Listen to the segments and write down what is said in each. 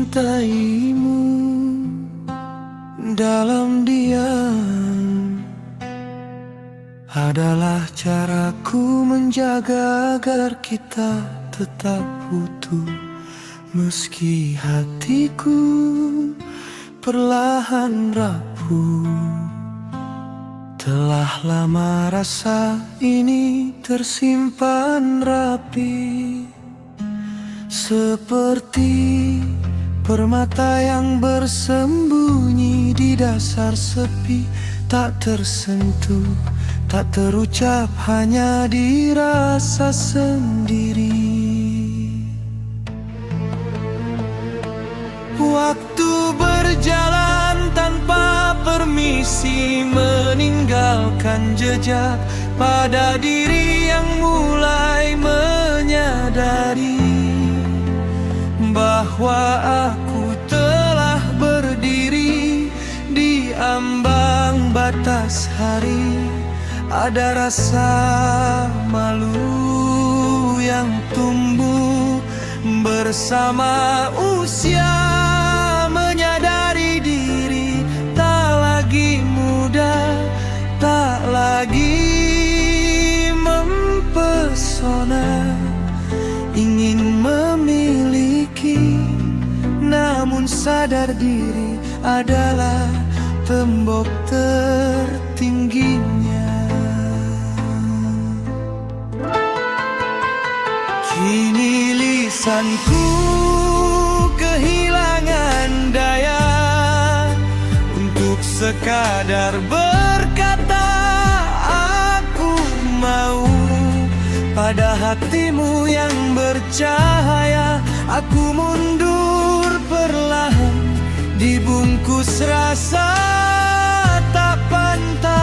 mencintaimu dalam diam adalah caraku menjaga agar kita tetap utuh. Meski hatiku perlahan rapuh, telah lama rasa ini tersimpan rapi, seperti permata yang bersembunyi di dasar sepi, tak tersentuh, tak terucap, hanya dirasa sendiri. Waktu berjalan tanpa permisi, meninggalkan jejak pada diri yang mulai menyadari bahwa aku telah berdiri di ambang batas hari. Ada rasa malu yang tumbuh bersama usia, menyadari diri tak lagi muda, tak lagi mempesona. Ingin memiliki, namun sadar diri adalah tembok tertingginya. Kini lisanku kehilangan daya untuk sekadar berkata aku mau. Pada hatimu yang bercahaya, aku mundur perlahan, dibungkus rasa tak pantas,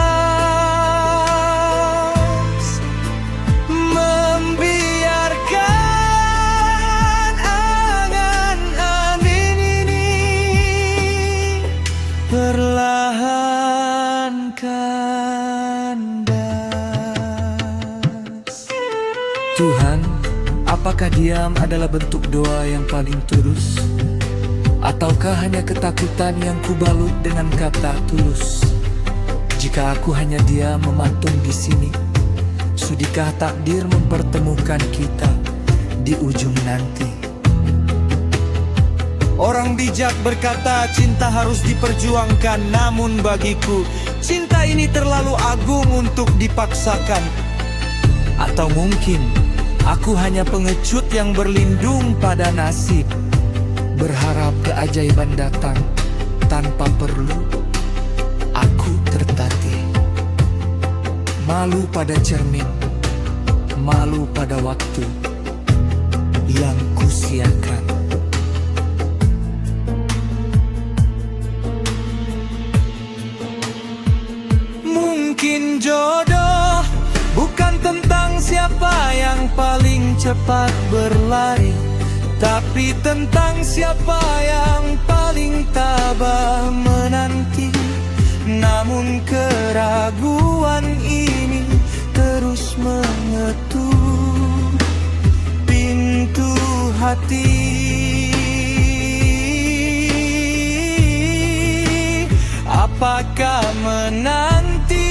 membiarkan angan-angan ini perlahan kandas. Tuhan, apakah diam adalah bentuk doa yang paling tulus? Ataukah hanya ketakutan yang kubalut dengan kata tulus? Jika aku hanya diam mematung di sini, sudikah takdir mempertemukan kita di ujung nanti? Orang bijak berkata cinta harus diperjuangkan, namun bagiku cinta ini terlalu agung untuk dipaksakan. Atau mungkin aku hanya pengecut yang berlindung pada nasib, berharap keajaiban datang tanpa perlu aku tertatih. Malu pada cermin, malu pada waktu yang kusiakan. Mungkin jodoh bukan tentang siapa yang paling cepat berlari, tapi tentang siapa yang paling tabah menanti. Namun keraguan ini terus mengetuk pintu hati. Apakah menanti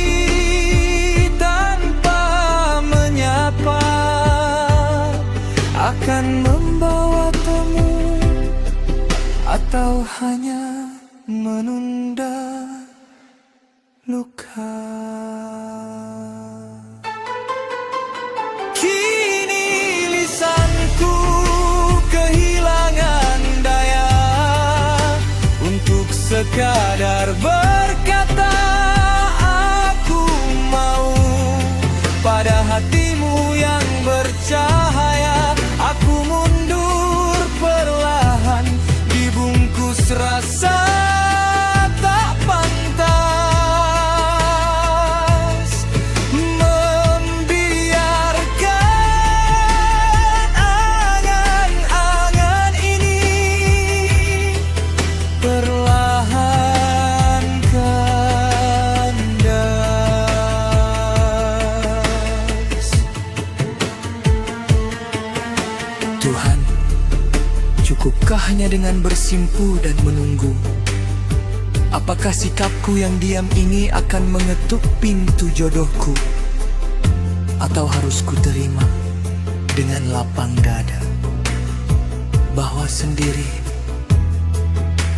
akan membawa temu, atau hanya menunda luka? Kini lisanku kehilangan daya untuk sekadar berkata aku mau. Pada hatimu yang bercahaya, aku mundur perlahan, dibungkus rasa tak pantas, membiarkan angan-angan ini perlahan kandas. Tuhan, cukup Ataukah hanya dengan bersimpu dan menunggu? Apakah sikapku yang diam ini akan mengetuk pintu jodohku? Atau harus ku terima dengan lapang dada bahwa sendiri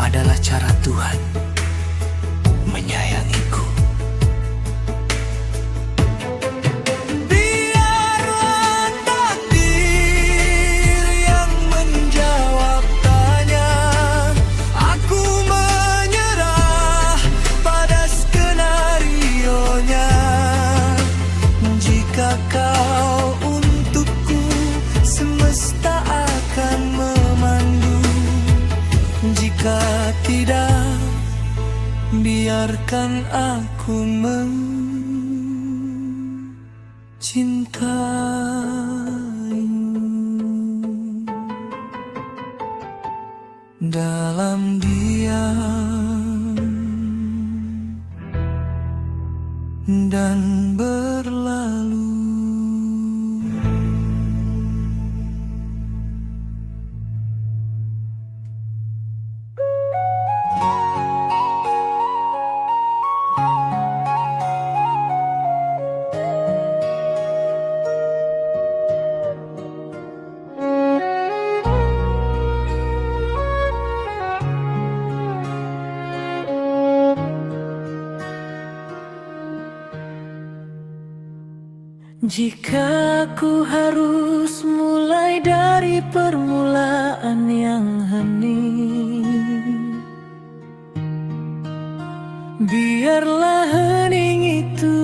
adalah cara Tuhan menyayangiku? Biarlah takdir yang menjawab tanya. Aku menyerah pada skenarionya. Jika kau untukku, semesta akan memandu. Jika tidak, biarkan aku mencintaimu dalam diam dan berlalu. Jika ku harus mulai dari permulaan yang hening, biarlah hening itu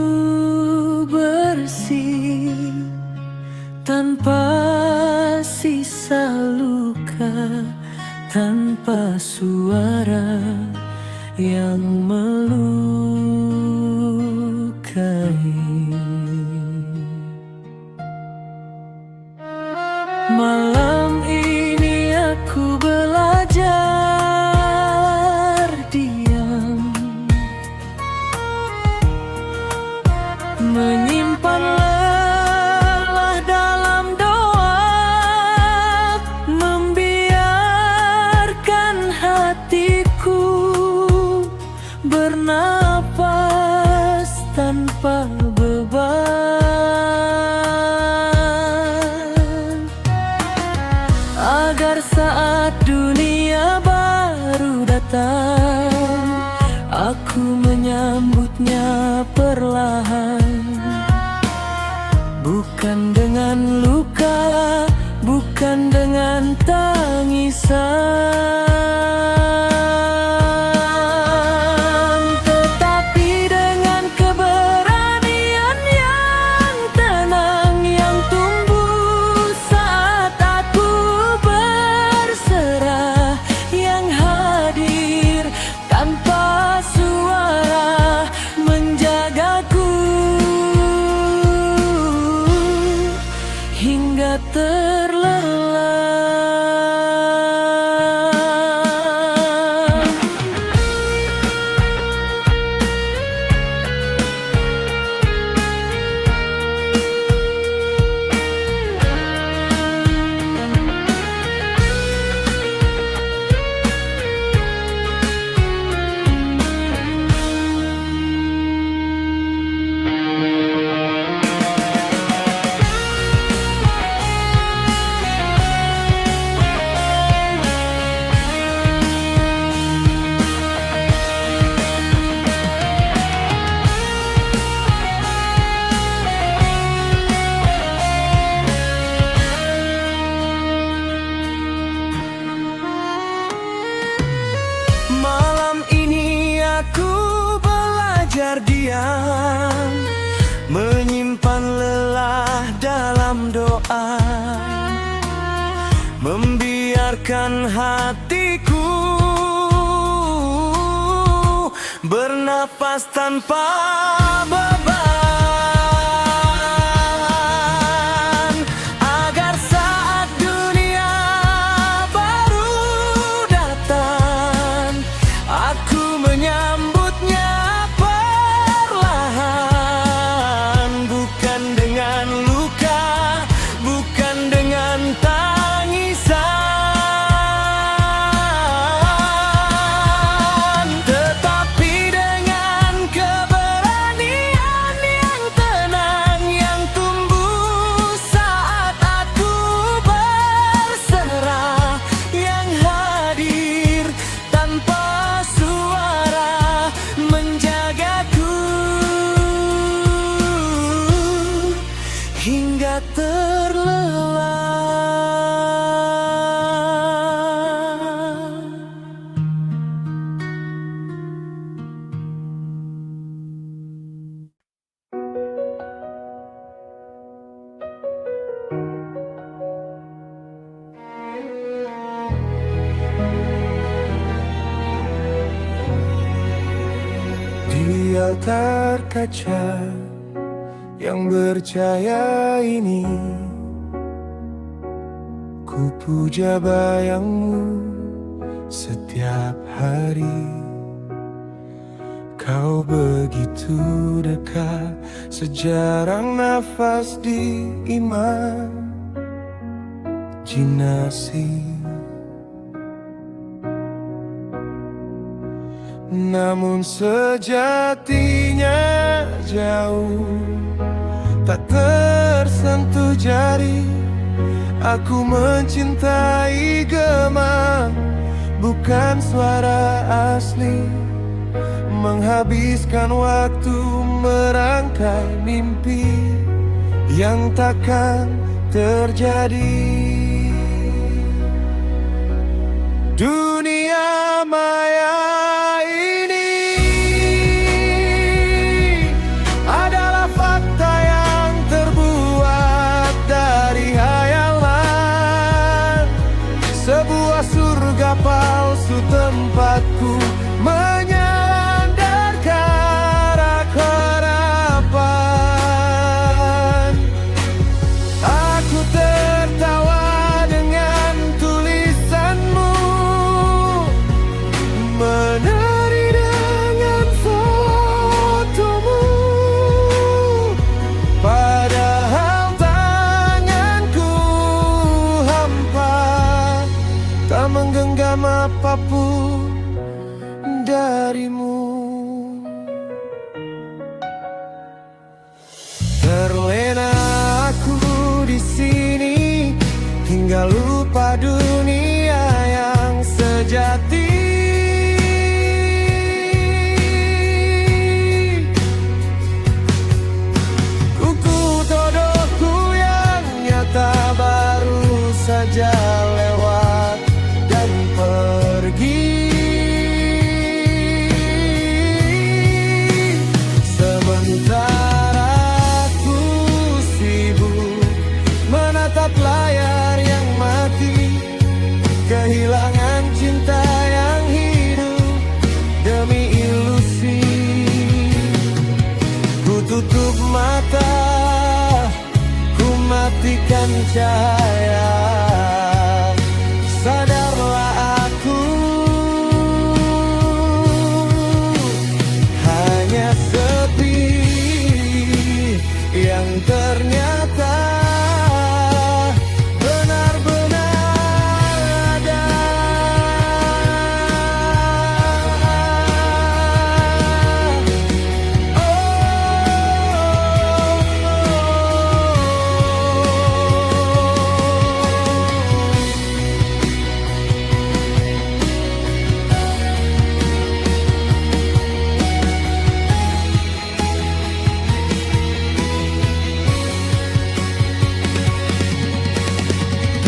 bersih tanpa sisa luka, tanpa suara yang melukai. Malam ini aku belajar diam, menyimpan lelah dalam doa, membiarkan hatiku bernapas tanpa beban. Agar saat dunia baru datang, aku menyambutnya perlahan. Bukan dengan luka, bukan dengan tangisan, tetapi dengan keberanian yang tenang, yang tumbuh saat aku berserah, yang hadir tanpa suara, menjagaku hingga terlelap. Malam ini aku belajar diam, menyimpan lelah dalam doa, membiarkan hatiku bernafas tanpa beban. Agar saat dunia baru datang, aku menyambutnya perlahan. Bukan dengan luka, bukan dengan tangisan, Di altar kaca yang bercahaya ini, ku puja bayangmu setiap hari. Kau begitu dekat, sejarang nafas di imajinasi. Namun sejatinya jauh, tak tersentuh jari. Aku mencintai gema, bukan suara asli. Menghabiskan waktu merangkai mimpi yang takkan terjadi. Dunia maya ini adalah fakta yang terbuat dari hayalan. Sebuah surga palsu tempatku menyandarkan harapan. Aku tertawa dengan tulisanmu, menari dengan fotomu. Padahal tanganku hampa, tak menggenggam apapun darimu. Terlena aku di sini hingga lupa dunia yang sejati. Kuku todohku yang nyata baru saja lewat dan pergi. Sementara aku sibuk menatap layar yang mati, kehilangan cinta yang hidup demi ilusi. Ku tutup mata, ku matikan cahaya. Sadarlah aku hanya sepi yang ternyata benar-benar ada.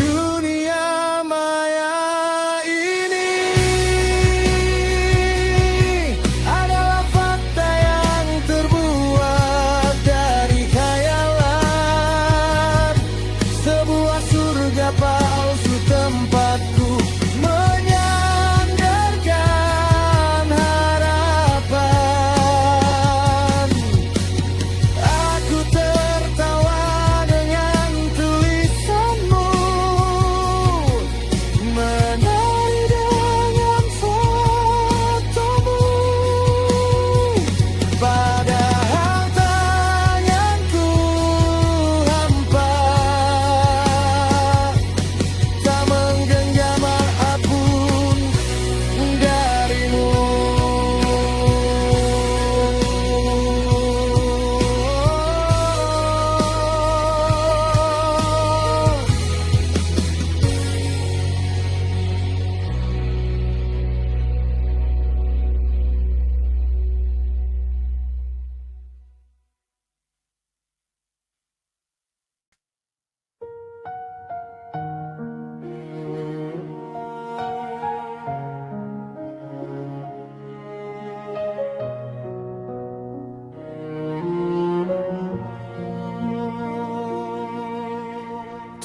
Dunia maya ini adalah fakta yang terbuat dari khayalan. Sebuah surga palsu tempatku menyandarkan harapan. Aku tertawa dengan tulisanmu, menari dengan fotomu. Padahal tanganku hampa, tak menggenggam apapun darimu.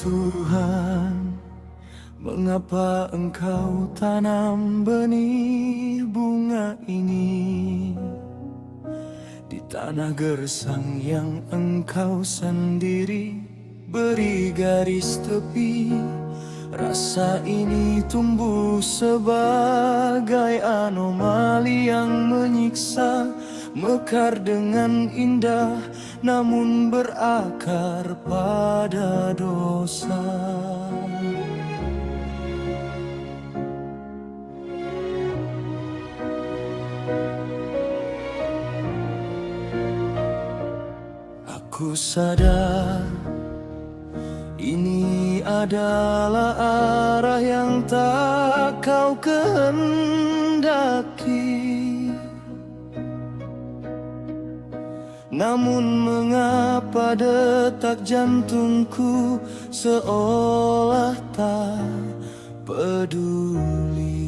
Tuhan, mengapa Engkau tanam benih bunga ini tanah gersang yang engkau sendiri beri garis tepi. Rasa ini tumbuh sebagai anomali yang menyiksa, mekar dengan indah namun berakar pada dosa. Aku sadar ini adalah arah yang tak kau kehendaki. Namun mengapa detak jantungku seolah tak peduli.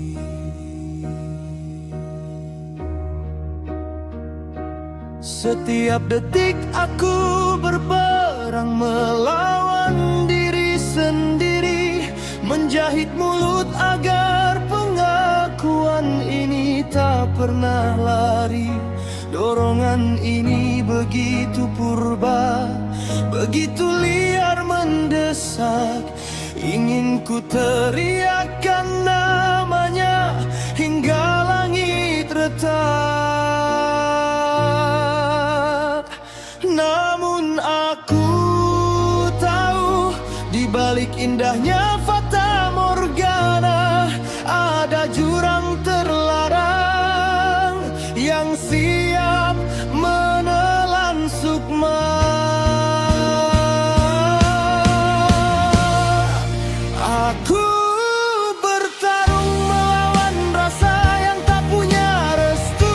Setiap detik aku berperang melawan diri sendiri, menjahit mulut agar pengakuan ini tak pernah lari. Dorongan ini begitu purba, begitu liar mendesak. Ingin ku teriakkan namanya hingga langit retak. Namun aku tahu di balik indahnya fata morgana ada jurang terlarang yang siap menelan sukma. Aku bertarung melawan rasa yang tak punya restu.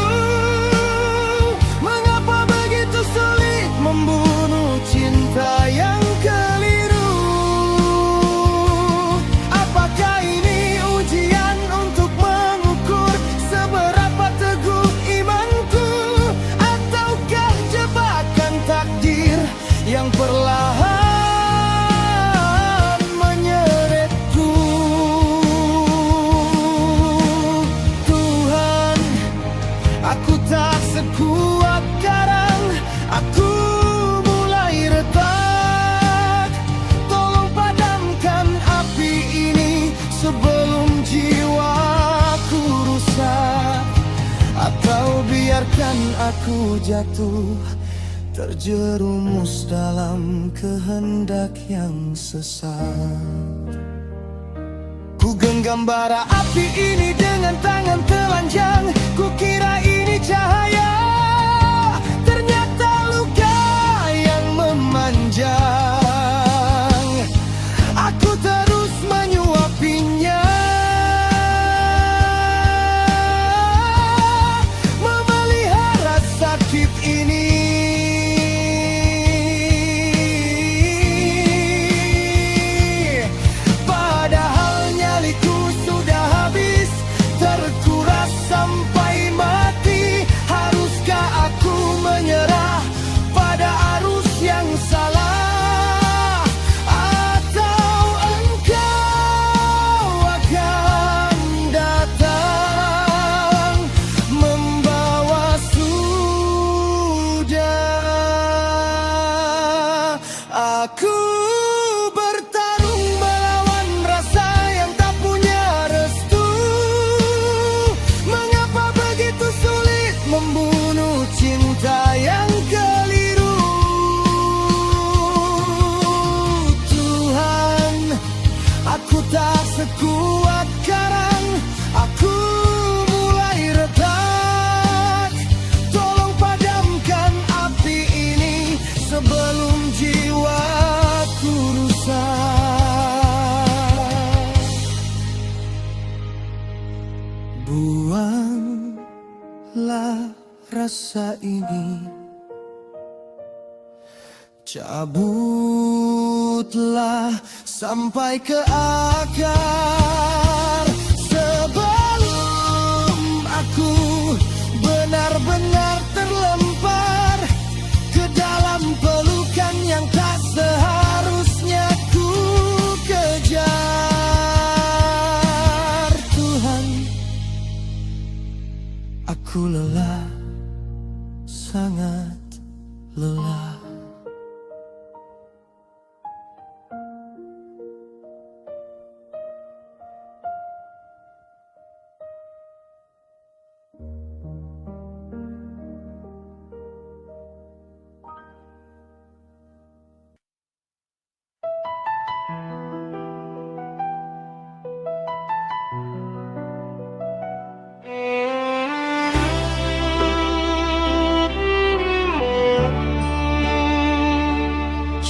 Mengapa begitu sulit membunuh cinta yang keliru? Apakah ini ujian untuk mengukur seberapa teguh imanku? Ataukah jebakan takdir yang perlahan menyeretku? Tuhan, aku tak sekuat karang, aku mulai retak. Tolong padamkan api ini sebelum jiwaku rusak. Atau biarkan aku jatuh terjerumus dalam kehendak yang sesat. Ku genggam bara api ini dengan tangan telanjang. Ku kira ini cahaya, ternyata luka yang memanjang. Aku terus menyuapinya, memelihara sakit ini. Padahal nyaliku sudah habis, terkuras sampai mati. Haruskah aku menyerah pada arus yang salah? Atau engkau akan datang membawa sudah? Aku bertarung melawan rasa yang tak punya restu. Mengapa begitu sulit membunuh cinta yang keliru? Tuhan, aku tak sekuat karang, aku mulai retak. Tolong padamkan api ini sebelum jiwaku rusak. Buanglah rasa ini, cabutlah sampai ke akar, sebelum aku benar-benar terlempar ke dalam pelukan yang tak seharusnya ku kejar. Tuhan, aku lelah, sangat lelah.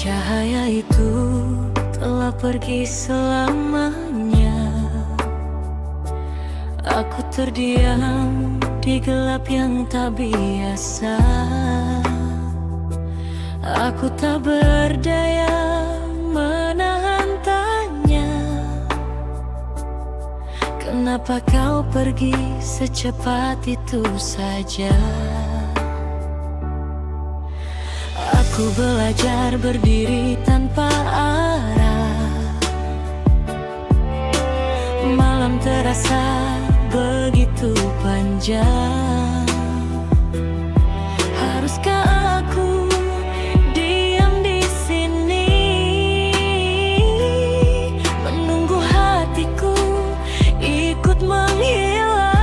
Cahaya itu telah pergi selamanya. Aku terdiam di gelap yang tak biasa. Aku tak berdaya menahan tanya, kenapa kau pergi secepat itu saja? Aku belajar berdiri tanpa arah. Malam terasa begitu panjang. Haruskah aku diam di sini, menunggu hatiku ikut menghilang?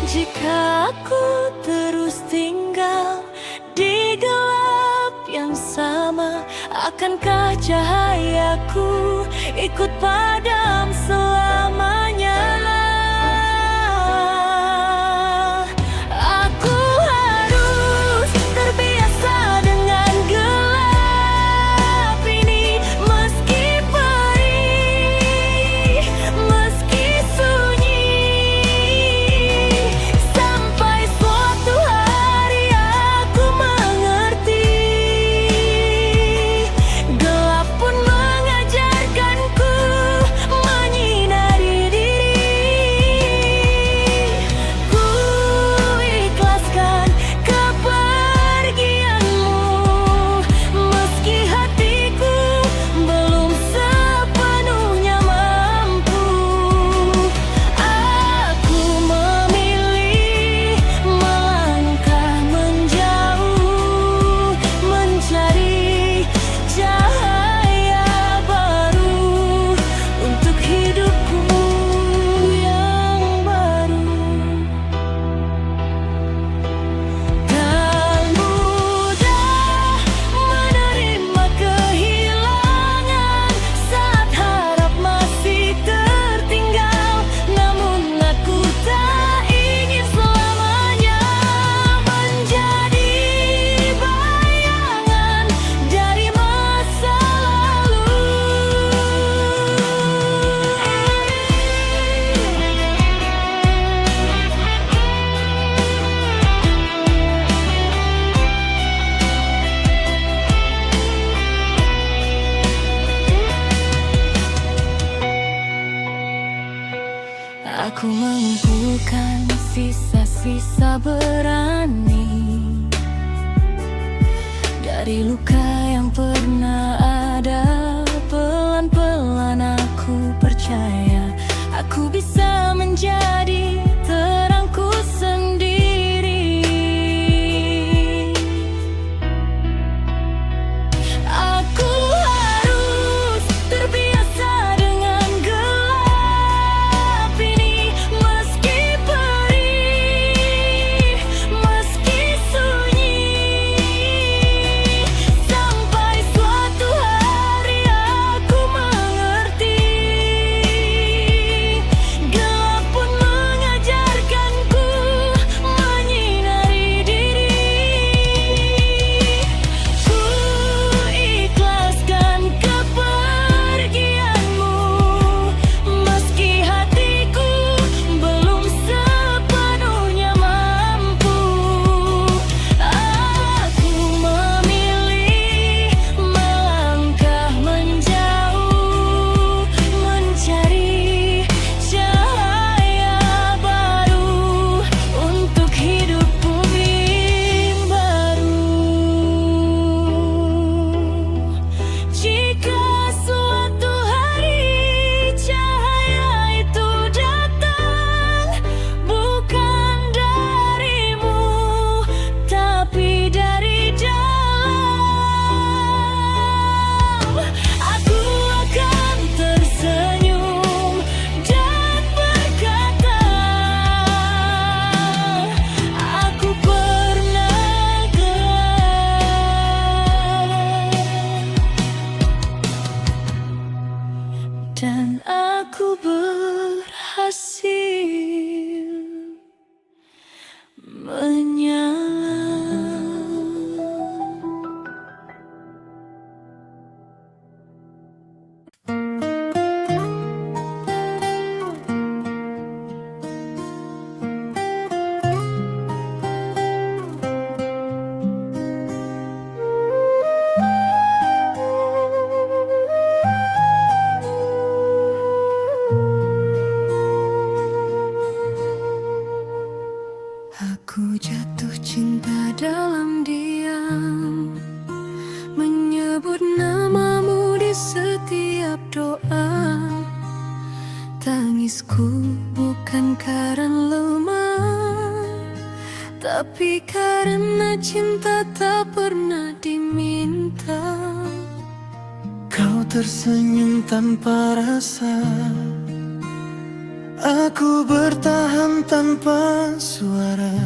Jika aku terus tinggal di gelap yang sama, akankah cahayaku ikut padam selamanya? Aku harus terbiasa dengan gelap ini, meski perih, meski sunyi, sampai suatu hari aku mengerti. Gelap pun mengajarkanku menyinari diri. Ku ikhlaskan kepergianmu, meski hatiku belum sepenuhnya mampu. Aku memilih melangkah menjauh, mencari cahaya baru untuk hidupku yang baru. Tak mudah menerima kehilangan saat harap masih tertinggal, namun aku tak ingin selamanya menjadi bayangan dari masa lalu. Aku mengumpulkan sisa-sisa berani dari luka yang pernah ada. Pelan-pelan aku percaya aku bisa menjadi terangku sendiri. Aku harus terbiasa dengan gelap ini, meski perih, meski sunyi, sampai suatu hari aku mengerti. bukan karena lemah, tapi karena cinta tak pernah diminta. Kau tersenyum tanpa rasa, aku bertahan tanpa suara.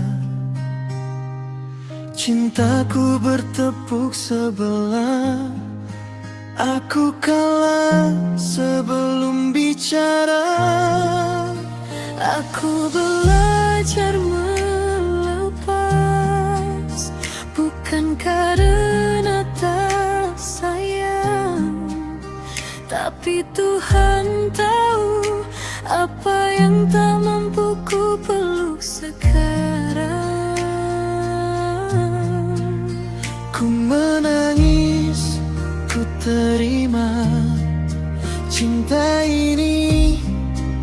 Cintaku bertepuk sebelah, aku kalah sebelum bicara. Aku belajar melepas, bukan karena tak sayang, tapi Tuhan tahu apa yang tak mampu ku peluk sekarang. Ku menangis, ku terima, cinta ini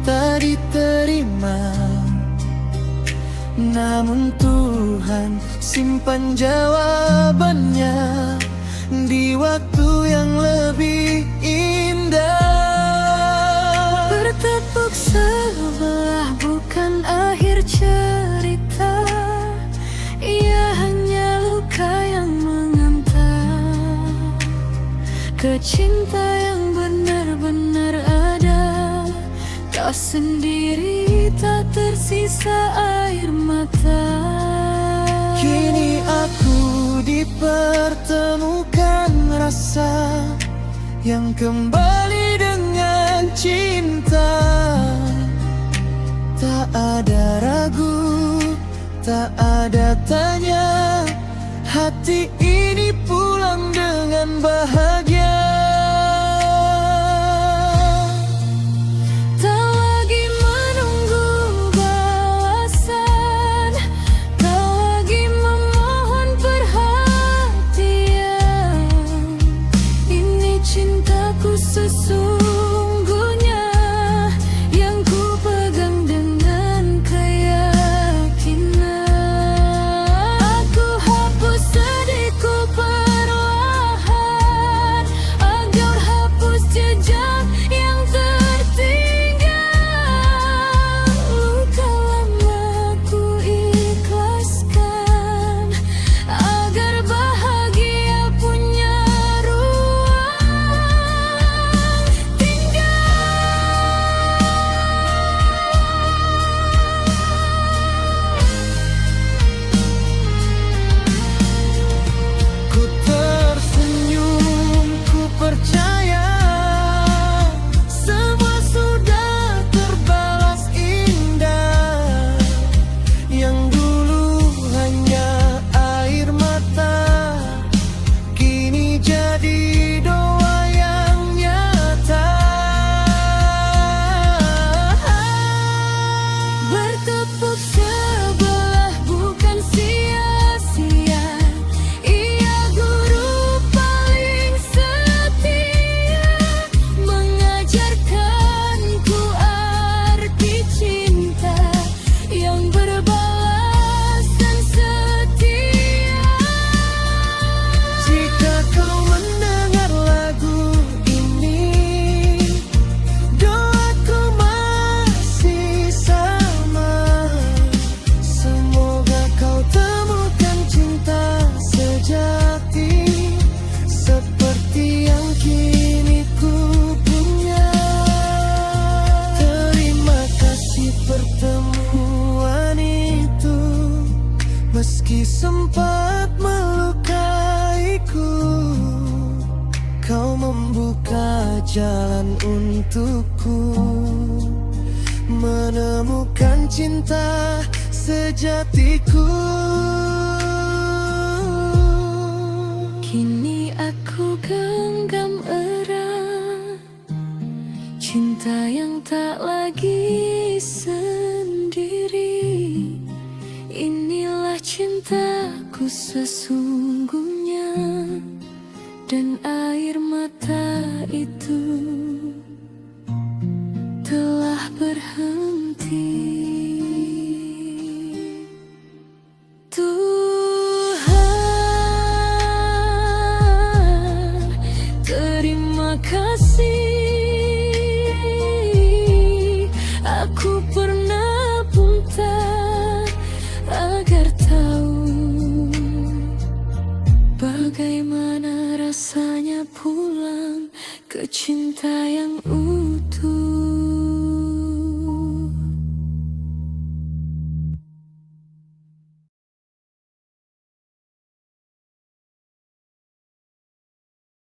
tak diterima. Namun Tuhan simpan jawabannya di waktu yang lebih indah. Bertepuk sebelah bukan akhir cerita, ia hanya luka yang mengantar ke cinta yang benar-benar ada. Kau sendiri tak tersisa air mata. Kini aku dipertemukan rasa yang kembali dengan cinta. Tak ada ragu, tak ada tanya, hati ini pulang dengan bahagia. Tak lagi menunggu balasan, tak lagi memohon perhatian. Ini cintaku sesungguhnya yang ku pegang dengan keyakinan. Aku hapus sedihku perlahan, agar hapus jejak yang tertinggal. Luka lama ku ikhlaskan, agar bahagia punya ruang tinggal. Ku tersenyum, ku percaya semua sudah terbalas indah. Yang dulu hanya air mata, kini jadi doa yang nyata. Bertepuk sebelah bukan sia-sia, ia guru paling setia, mengajarkanku arti cinta yang berbalasan setia. Jika kau mendengar lagu ini, doaku masih sama. Semoga kau temukan cinta sejati seperti yang kini ku punya. Terima kasih pertemuan itu, meski sempat melukaiku. Kau membuka jalan untukku menemukan cinta sejatiku. Kini aku genggam erat cinta yang tak lagi sendiri. Inilah cintaku sesungguhnya, dan air mata itu telah berhenti. Tuhan, terima kasih. Aku pernah pulang ke cinta yang